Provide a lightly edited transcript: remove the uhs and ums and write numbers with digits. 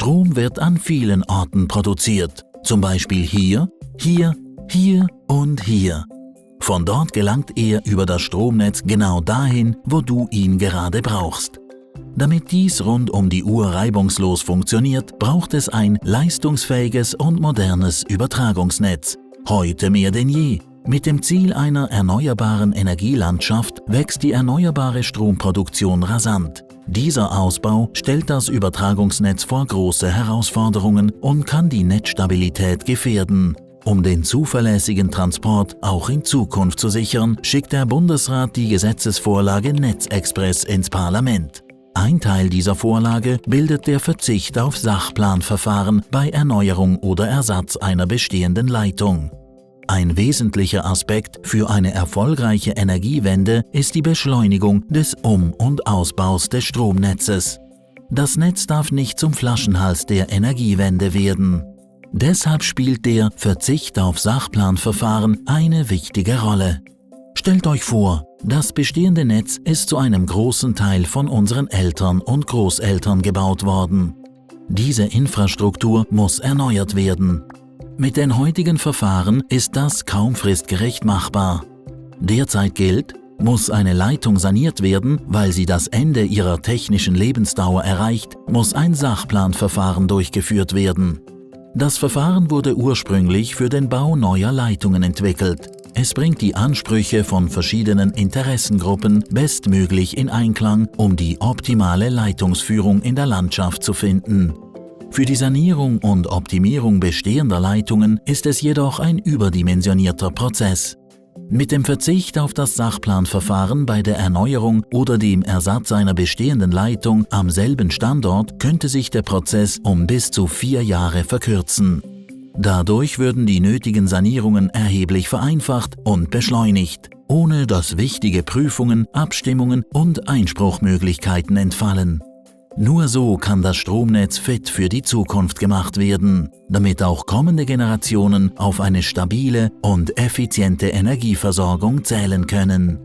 Strom wird an vielen Orten produziert, zum Beispiel hier, hier, hier und hier. Von dort gelangt er über das Stromnetz genau dahin, wo du ihn gerade brauchst. Damit dies rund um die Uhr reibungslos funktioniert, braucht es ein leistungsfähiges und modernes Übertragungsnetz. Heute mehr denn je. Mit dem Ziel einer erneuerbaren Energielandschaft wächst die erneuerbare Stromproduktion rasant. Dieser Ausbau stellt das Übertragungsnetz vor große Herausforderungen und kann die Netzstabilität gefährden. Um den zuverlässigen Transport auch in Zukunft zu sichern, schickt der Bundesrat die Gesetzesvorlage Netzexpress ins Parlament. Ein Teil dieser Vorlage bildet der Verzicht auf Sachplanverfahren bei Erneuerung oder Ersatz einer bestehenden Leitung. Ein wesentlicher Aspekt für eine erfolgreiche Energiewende ist die Beschleunigung des Um- und Ausbaus des Stromnetzes. Das Netz darf nicht zum Flaschenhals der Energiewende werden. Deshalb spielt der Verzicht auf Sachplanverfahren eine wichtige Rolle. Stellt euch vor, das bestehende Netz ist zu einem großen Teil von unseren Eltern und Großeltern gebaut worden. Diese Infrastruktur muss erneuert werden. Mit den heutigen Verfahren ist das kaum fristgerecht machbar. Derzeit gilt, muss eine Leitung saniert werden, weil sie das Ende ihrer technischen Lebensdauer erreicht, muss ein Sachplanverfahren durchgeführt werden. Das Verfahren wurde ursprünglich für den Bau neuer Leitungen entwickelt. Es bringt die Ansprüche von verschiedenen Interessengruppen bestmöglich in Einklang, um die optimale Leitungsführung in der Landschaft zu finden. Für die Sanierung und Optimierung bestehender Leitungen ist es jedoch ein überdimensionierter Prozess. Mit dem Verzicht auf das Sachplanverfahren bei der Erneuerung oder dem Ersatz einer bestehenden Leitung am selben Standort könnte sich der Prozess um bis zu 4 Jahre verkürzen. Dadurch würden die nötigen Sanierungen erheblich vereinfacht und beschleunigt, ohne dass wichtige Prüfungen, Abstimmungen und Einspruchmöglichkeiten entfallen. Nur so kann das Stromnetz fit für die Zukunft gemacht werden, damit auch kommende Generationen auf eine stabile und effiziente Energieversorgung zählen können.